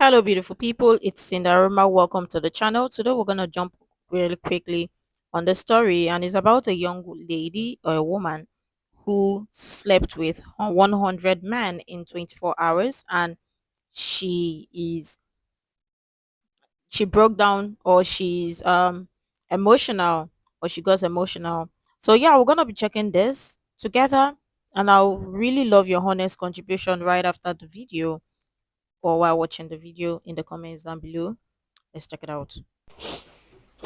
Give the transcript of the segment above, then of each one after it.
Hello, beautiful people. It's Sinderfam. Welcome to the channel. Today, we're gonna jump really quickly on the story, and it's about a young lady or a woman who slept with 100 men in 24 hours, and she is she broke down, or she's emotional, or she got emotional. So yeah, we're gonna be checking this together, and I'll really love your honest contribution right after the video or while watching the video in the comments down below. Let's check it out.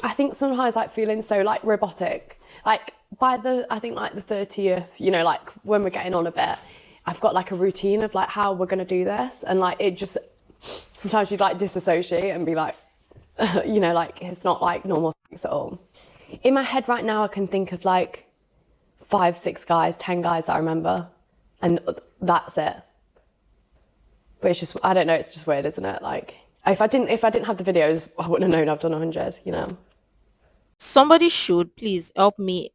I think sometimes like feeling so like robotic. Like by the I think like the 30th, like when we're getting on a bit, I've got like a routine of like how we're gonna do this, and like it just sometimes you'd like disassociate and be like, like it's not like normal things at all. In my head right now, I can think of like 5, 6 guys, 10 guys that I remember, and that's it. But it's just I don't know. It's just weird, isn't it? Like if I didn't have the videos, I wouldn't have known I've done 100. Somebody should please help me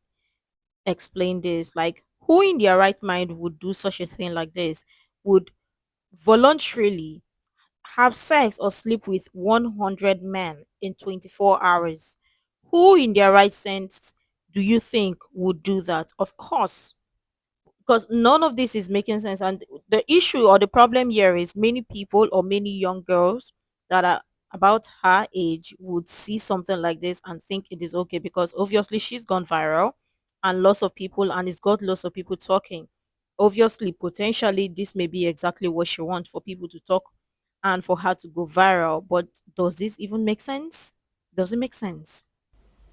explain this. Like, who in their right mind would do such a thing like this? Would voluntarily have sex or sleep with 100 men in 24 hours? Who in their right sense do you think would do that? Of course, because none of this is making sense. And the issue or the problem here is many people or many young girls that are about her age would see something like this and think it is okay, because obviously she's gone viral and lots of people, and it's got lots of people talking. Obviously, potentially this may be exactly what she wants, for people to talk and for her to go viral. But does this even make sense? Does it make sense?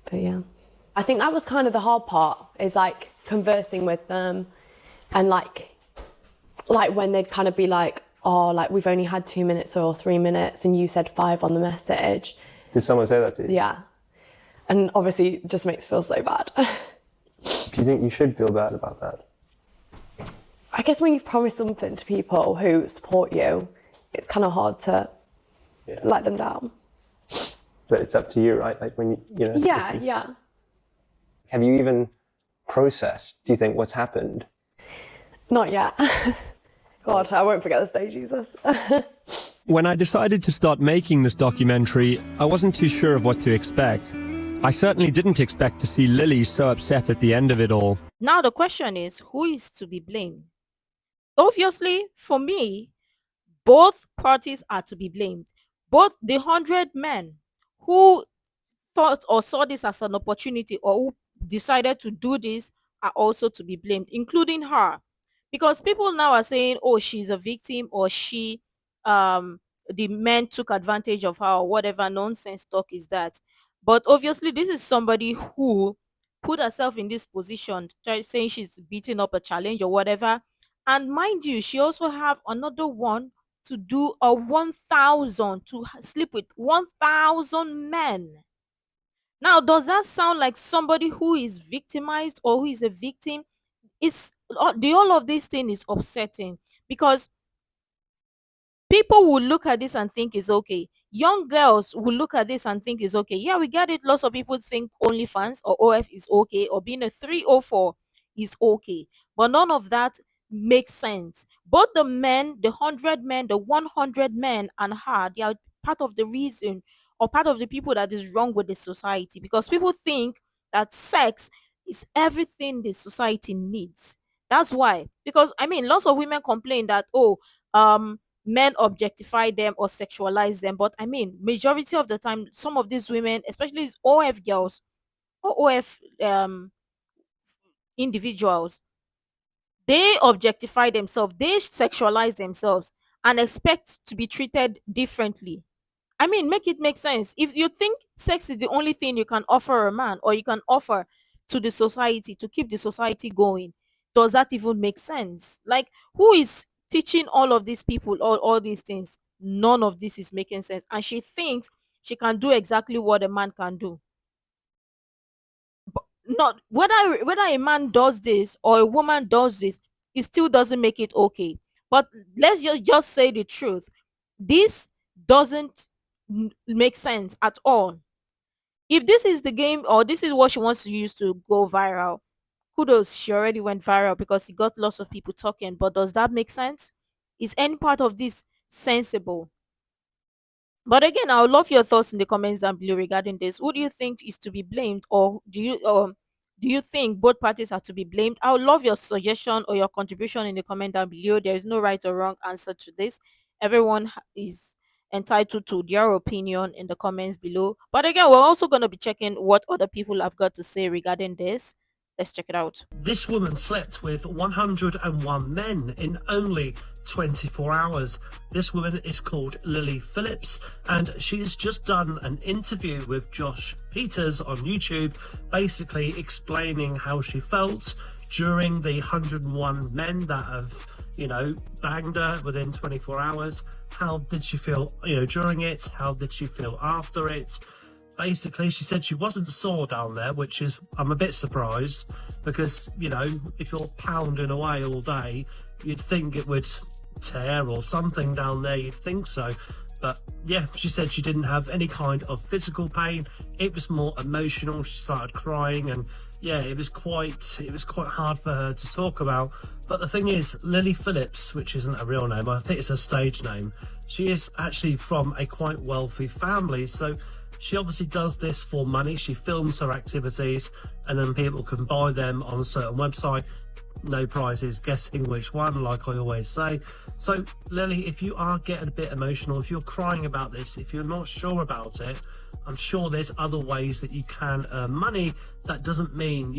But yeah, I think that was kind of the hard part, is like conversing with them, and like when they'd kind of be like, oh, like we've only had 2 minutes or 3 minutes and you said 5 on the message. Did someone say that to you? Yeah. And obviously it just makes me feel so bad. Do you think you should feel bad about that? I guess when you've promised something to people who support you, it's kind of hard to let them down. But it's up to you, right? Like when you. Yeah. Have you even processed, do you think, what's happened? Not yet. God, I won't forget this day, Jesus. When I decided to start making this documentary, I wasn't too sure of what to expect. I certainly didn't expect to see Lily so upset at the end of it all. Now the question is, who is to be blamed? Obviously, for me, both parties are to be blamed. Both the 100 men who thought or saw this as an opportunity, or who decided to do this, are also to be blamed, including her. Because people now are saying, oh, she's a victim, or um the men took advantage of her, or whatever nonsense talk is that. But obviously this is somebody who put herself in this position, saying she's beating up a challenge or whatever. And mind you, she also have another one to do a 1,000, to sleep with 1,000 men. Now, does that sound like somebody who is victimized or who is a victim? It's the all of this thing is upsetting, because people will look at this and think it's okay. Young girls will look at this and think it's okay. Yeah, we get it. Lots of people think OnlyFans or OF is okay, or being a 304 is okay. But none of that makes sense. Both the men, the 100 men, the 100 men, and her, they are part of the reason, or part of the people that is wrong with the society, because people think that sex is everything the society needs. That's why. Because I mean, lots of women complain that, oh, men objectify them or sexualize them. But I mean, majority of the time, some of these women, especially these OF girls or OF individuals, they objectify themselves, they sexualize themselves, and expect to be treated differently. I mean, make it make sense. If you think sex is the only thing you can offer a man, or you can offer to the society to keep the society going, does that even make sense? Like, who is teaching all of these people all these things? None of this is making sense. And she thinks she can do exactly what a man can do. Not whether a man does this or a woman does this, it still doesn't make it okay. But let's just say the truth. This doesn't make sense at all. If this is the game, or this is what she wants to use to go viral, kudos, she already went viral because it got lots of people talking. But does that make sense? Is any part of this sensible? But again, I would love your thoughts in the comments down below regarding this. Who do you think is to be blamed, or do you think both parties are to be blamed? I would love your suggestion or your contribution in the comment down below. There is no right or wrong answer to this. Everyone is entitled to their opinion in the comments below. But again, we're also going to be checking what other people have got to say regarding this. Let's check it out. This woman slept with 101 men in only 24 hours. This woman is called Lily Phillips, and she's just done an interview with Josh Peters on YouTube, basically explaining how she felt during the 101 men that have, banged her within 24 hours. How did she feel, during it? How did she feel after it? Basically, she said she wasn't sore down there, which is, I'm a bit surprised, because, if you're pounding away all day, you'd think it would tear or something down there, you'd think so. But yeah, she said she didn't have any kind of physical pain. It was more emotional. She started crying, and yeah, it was quite hard for her to talk about. But the thing is, Lily Phillips, which isn't a real name, I think it's her stage name, she is actually from a quite wealthy family, so she obviously does this for money. She films her activities and then people can buy them on a certain website. No prizes, guessing which one, like I always say. So Lily, if you are getting a bit emotional, if you're crying about this, if you're not sure about it, I'm sure there's other ways that you can earn money. That doesn't mean,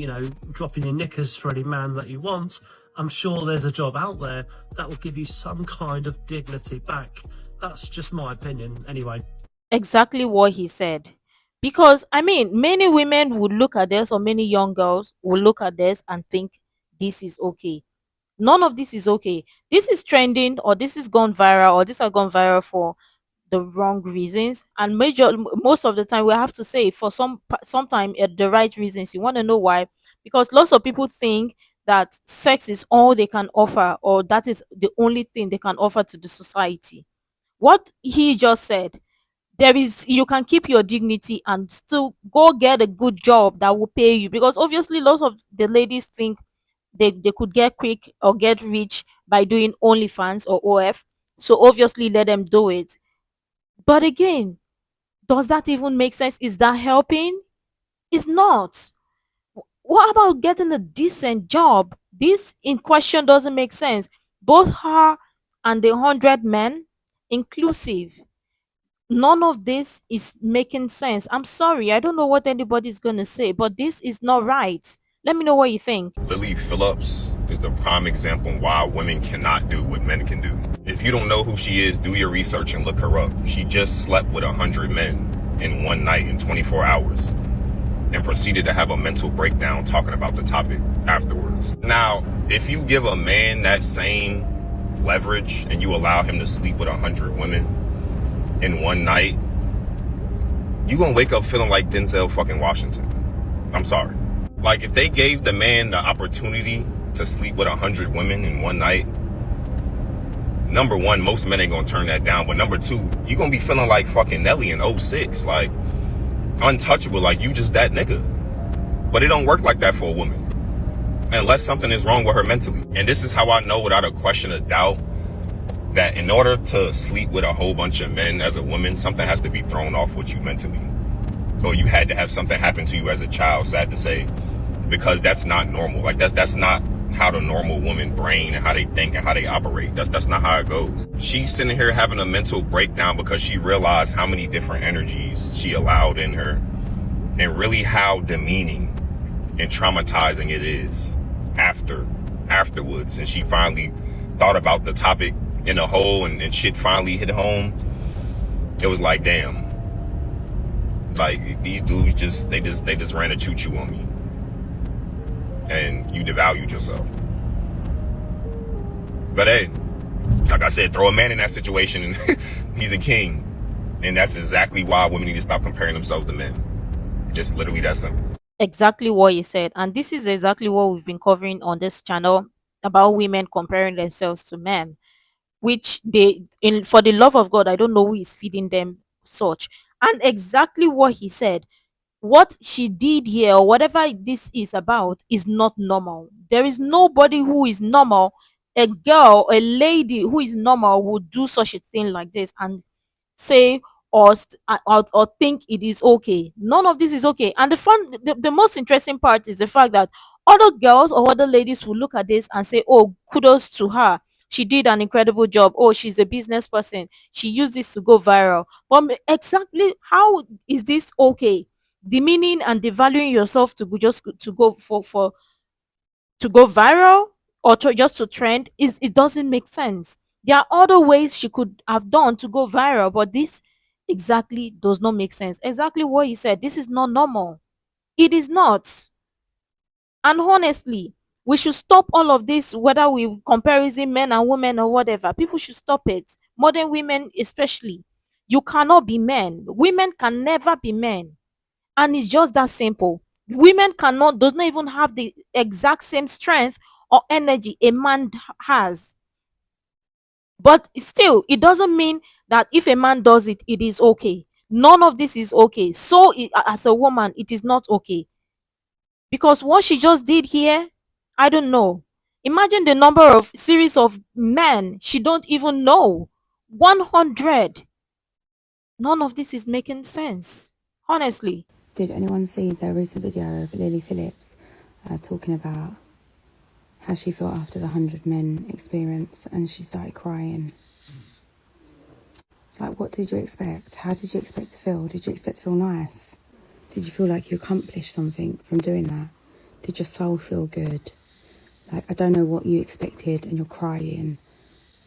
dropping your knickers for any man that you want. I'm sure there's a job out there that will give you some kind of dignity back. That's just my opinion anyway. Exactly what he said. Because I mean, many women would look at this, or many young girls will look at this and think this is okay. None of this is okay. This is trending, or this is gone viral, or this has gone viral for the wrong reasons. And most of the time, we have to say for sometime the right reasons. You want to know why? Because lots of people think that sex is all they can offer, or that is the only thing they can offer to the society. What he just said, you can keep your dignity and still go get a good job that will pay you, because obviously lots of the ladies think they could get quick or get rich by doing OnlyFans or OF, so obviously let them do it. But again, does that even make sense? Is that helping? It's not. What about getting a decent job? This in question doesn't make sense. Both her and the 100 men inclusive, none of this is making sense. I'm sorry, I don't know what anybody's gonna say, but this is not right. Let me know what you think. Lily Phillips is the prime example of why women cannot do what men can do. If you don't know who she is, do your research and look her up. She just slept with 100 men in one night in 24 hours and proceeded to have a mental breakdown talking about the topic afterwards. Now, if you give a man that same leverage and you allow him to sleep with 100 women in one night, you gonna wake up feeling like Denzel fucking Washington. I'm sorry. Like, if they gave the man the opportunity to sleep with 100 women in one night, number one, most men ain't gonna turn that down. But number two, you gonna be feeling like fucking Nelly in 06, like untouchable, like you just that nigga. But it don't work like that for a woman, unless something is wrong with her mentally. And this is how I know without a question of doubt that in order to sleep with a whole bunch of men as a woman, something has to be thrown off with you mentally. Or you had to have something happen to you as a child, sad to say, because that's not normal. Like that's not how the normal woman brain and how they think and how they operate. That's not how it goes. She's sitting here having a mental breakdown because she realized how many different energies she allowed in her, and really how demeaning and traumatizing it is afterwards. And she finally thought about the topic in a whole, and shit finally hit home. It was like, damn, like these dudes they just ran a choo-choo on me, and you devalued yourself. But hey, like I said, throw a man in that situation and he's a king. And that's exactly why women need to stop comparing themselves to men. Just literally that simple. Exactly what you said, and this is exactly what we've been covering on this channel about women comparing themselves to men, which for the love of God, I don't know who is feeding them such. And exactly what he said, what she did here, or whatever this is about, is not normal. There is nobody who is normal. A girl, a lady who is normal would do such a thing like this and say, or think it is okay. None of this is okay. And the most interesting part is the fact that other girls or other ladies will look at this and say, oh, kudos to her, she did an incredible job, oh, she's a business person, she used this to go viral. But exactly how is this okay? Demeaning and devaluing yourself to just to go for to go viral or to just to trend, is it doesn't make sense. There are other ways she could have done to go viral, but this exactly does not make sense. Exactly what he said. This is not normal. It is not. And honestly, we should stop all of this, whether we comparison men and women or whatever. People should stop it. Modern women especially. You cannot be men. Women can never be men. And it's just that simple. Women cannot, does not even have the exact same strength or energy a man has. But still, it doesn't mean that if a man does it, it is okay. None of this is okay. So as a woman, it is not okay. Because what she just did here, I don't know. Imagine the number of series of men she don't even know. 100. None of this is making sense. Honestly. Did anyone see there is a video of Lily Phillips talking about how she felt after the 100 Men experience, and she started crying? Like, what did you expect? How did you expect to feel? Did you expect to feel nice? Did you feel like you accomplished something from doing that? Did your soul feel good? Like, I don't know what you expected, and you're crying.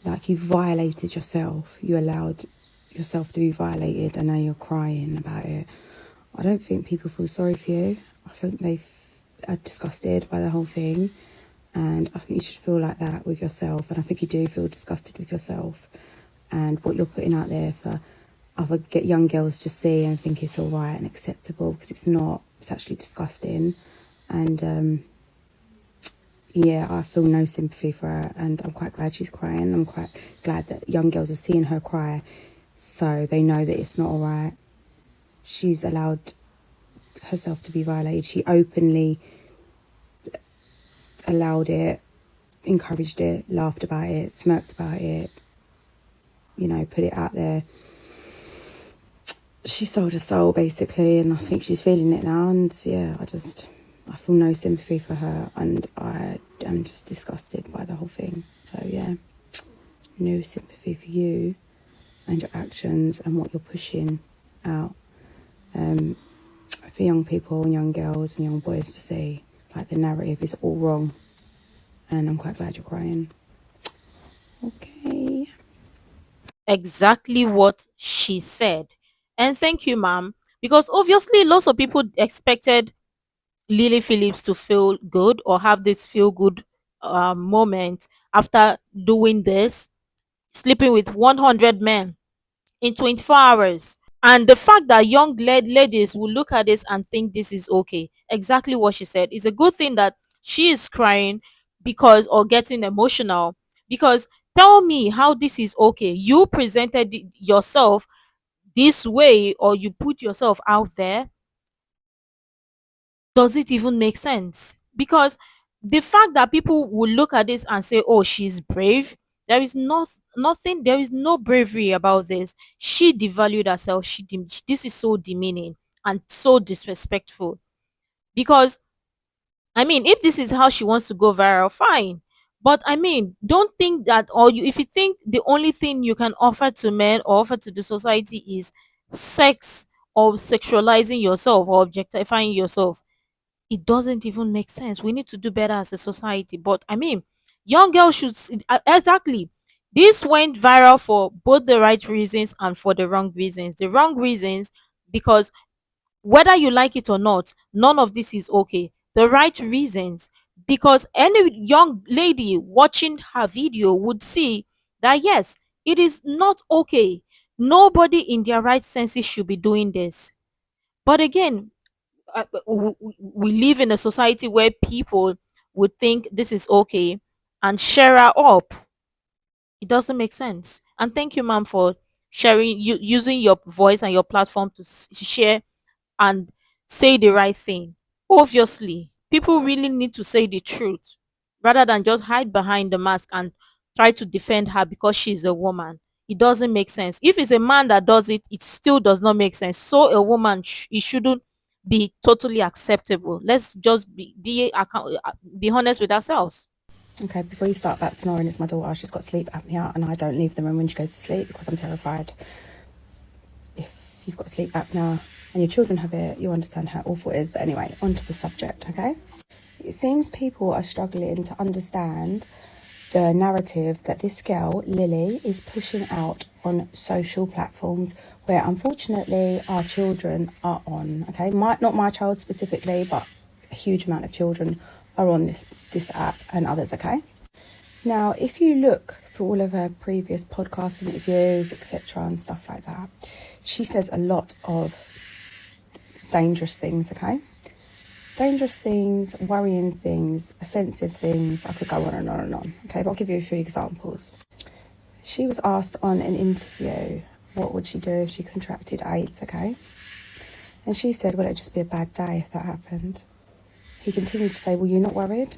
Like, you violated yourself. You allowed yourself to be violated, and now you're crying about it. I don't think people feel sorry for you. I think they are disgusted by the whole thing, and I think you should feel like that with yourself, and I think you do feel disgusted with yourself and what you're putting out there for other young girls to see and think it's all right and acceptable, because it's not. It's actually disgusting. And yeah, I feel no sympathy for her, and I'm quite glad she's crying. I'm quite glad that young girls are seeing her cry so they know that it's not all right. She's allowed herself to be violated. She openly allowed it, encouraged it, laughed about it, smirked about it, you know, put it out there. She sold her soul, basically, and I think she's feeling it now. And yeah, I feel no sympathy for her, and I am just disgusted by the whole thing. So yeah, no sympathy for you and your actions and what you're pushing out. For young people and young girls and young boys to see, like, the narrative is all wrong, and I'm quite glad you're crying. Okay. Exactly what she said. And thank you, ma'am, because obviously lots of people expected Lily Phillips to feel good or have this feel good moment after doing this, sleeping with 100 men in 24 hours. And the fact that young ladies will look at this and think this is okay, exactly what she said. It's a good thing that she is crying because, or getting emotional, because tell me how this is okay. You presented yourself this way, or you put yourself out there. Does it even make sense? Because the fact that people will look at this and say, oh, she's brave, there is nothing, there is no bravery about this. She devalued herself. This is so demeaning and so disrespectful. Because I mean, if this is how she wants to go viral, fine. But I mean, don't think that, or you, if you think the only thing you can offer to men or offer to the society is sex or sexualizing yourself or objectifying yourself, it doesn't even make sense. We need to do better as a society. But I mean, young girls should exactly. This went viral for both the right reasons and for the wrong reasons. The wrong reasons because whether you like it or not, none of this is okay. The right reasons, because any young lady watching her video would see that yes, it is not okay. Nobody in their right senses should be doing this. But again, we live in a society where people would think this is okay and share her up. It doesn't make sense. And thank you, ma'am, for sharing, using your voice and your platform to share and say the right thing. Obviously, people really need to say the truth rather than just hide behind the mask and try to defend her because she's a woman. it doesn't make sense. If it's a man that does it, it still does not make sense. So a woman, it shouldn't be totally acceptable. Let's just be honest with ourselves. Okay, before you start back snoring, it's my daughter. She's got sleep apnea, and I don't leave the room when she goes to sleep because I'm terrified. If you've got sleep apnea and your children have it, you understand how awful it is. But anyway, on to the subject, okay? It seems people are struggling to understand the narrative that this girl, Lily, is pushing out on social platforms where, unfortunately, our children are on, okay? Not my child specifically, but a huge amount of children are on this app and others, okay? Now, if you look for all of her previous podcast interviews, etc. and stuff like that, she says a lot of dangerous things, okay? Dangerous things, worrying things, offensive things. I could go on and on and on, okay? But I'll give you a few examples. She was asked on an interview, what would she do if she contracted AIDS, okay? And she said, well, it'd just be a bad day if that happened. He continued to say, well, you're not worried?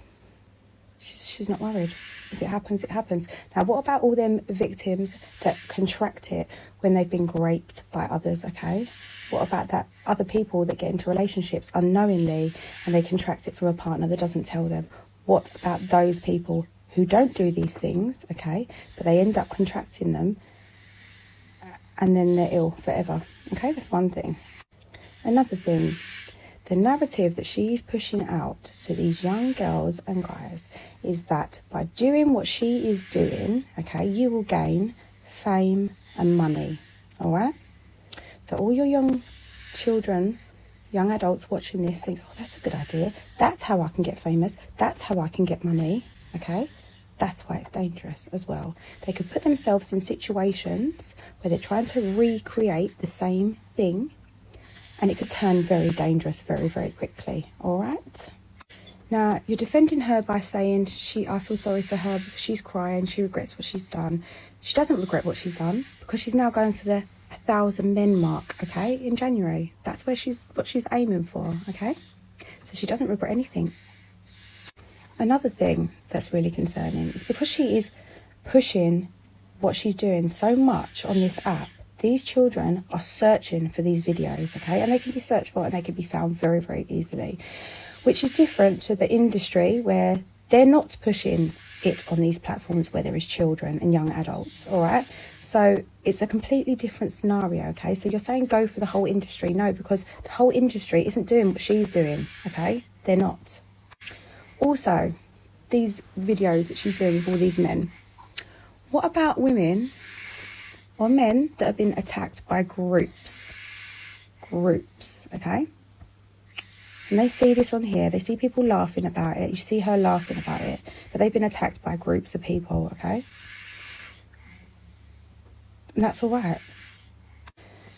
She's not worried. If it happens, it happens. Now, what about all them victims that contract it when they've been raped by others, okay? What about that other people that get into relationships unknowingly and they contract it from a partner that doesn't tell them? What about those people who don't do these things, okay, but they end up contracting them and then they're ill forever, okay? That's one thing. Another thing, the narrative that she's pushing out to these young girls and guys is that by doing what she is doing, okay, you will gain fame and money, all right? So all your young children, young adults watching this thinks, oh, that's a good idea. That's how I can get famous. That's how I can get money, okay? That's why it's dangerous as well. They could put themselves in situations where they're trying to recreate the same thing, and it could turn very dangerous very, very quickly, all right? Now, you're defending her by saying, I feel sorry for her because she's crying, she regrets what she's done. She doesn't regret what she's done because she's now going for the 1,000 men mark, okay, in January. That's what she's aiming for, okay? So she doesn't regret anything. Another thing that's really concerning is because she is pushing what she's doing so much on this app, these children are searching for these videos, okay? And they can be searched for and they can be found very, very easily, which is different to the industry where they're not pushing it on these platforms where there is children and young adults, all right? So it's a completely different scenario, okay? So you're saying go for the whole industry. No, because the whole industry isn't doing what she's doing, okay? They're not. Also, these videos that she's doing with all these men, what about women or men that have been attacked by groups, okay? And they see this on here, they see people laughing about it, you see her laughing about it, but they've been attacked by groups of people, okay? And that's all right.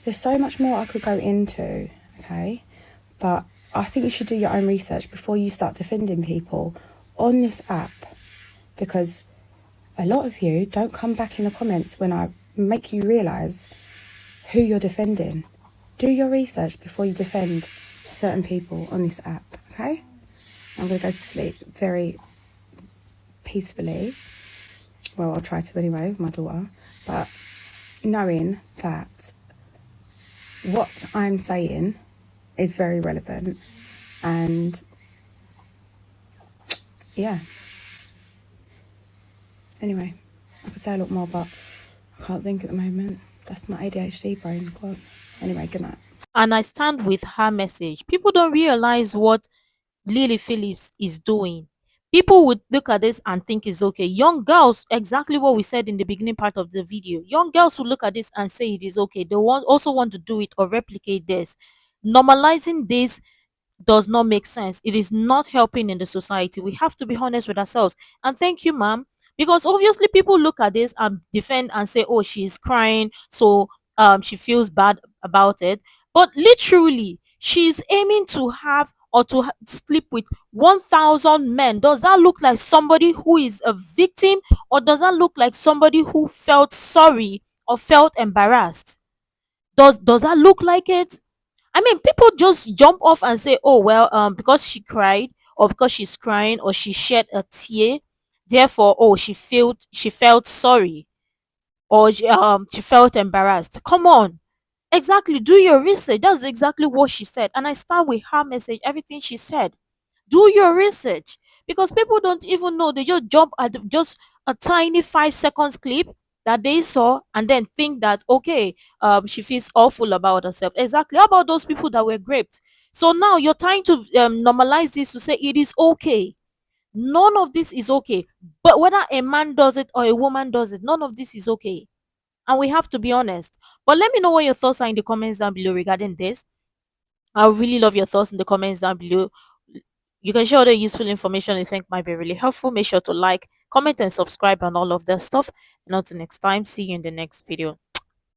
There's so much more I could go into, okay? But I think you should do your own research before you start defending people on this app, because a lot of you don't come back in the comments when I make you realise who you're defending. Do your research before you defend certain people on this app, okay? I'm going to go to sleep very peacefully. Well, I'll try to anyway with my daughter, but knowing that what I'm saying is very relevant, and yeah. Anyway, I could say a lot more, but I can't think at the moment. That's my ADHD brain. God. Anyway, good night. And I stand with her message. People don't realize what Lily Phillips is doing. People would look at this and think it's okay. Young girls, exactly what we said in the beginning part of the video. Young girls will look at this and say it is okay. They also want to do it or replicate this. Normalizing this does not make sense. It is not helping in the society. We have to be honest with ourselves. And thank you, ma'am, because obviously people look at this and defend and say, oh, she's crying, so she feels bad about it. But literally, she's aiming to have or to sleep with 1,000 men. Does that look like somebody who is a victim, or does that look like somebody who felt sorry or felt embarrassed? Does that look like it? I mean, people just jump off and say, oh, well, because she cried, or because she's crying, or she shed a tear, therefore, oh, she felt sorry. or she felt embarrassed. Come on. Exactly. Do your research. That's exactly what she said. And I start with her message, everything she said. Do your research. Because people don't even know. They just jump at just a tiny 5 seconds clip that they saw and then think that, okay, she feels awful about herself. Exactly. How about those people that were raped? So now you're trying to normalize this to say it is okay. None of this is okay. But whether a man does it or a woman does it, none of this is okay. And we have to be honest. But let me know what your thoughts are in the comments down below regarding this. I would really love your thoughts in the comments down below. You can share the useful information you think might be really helpful. Make sure to like, comment, and subscribe on all of that stuff. And until next time, see you in the next video.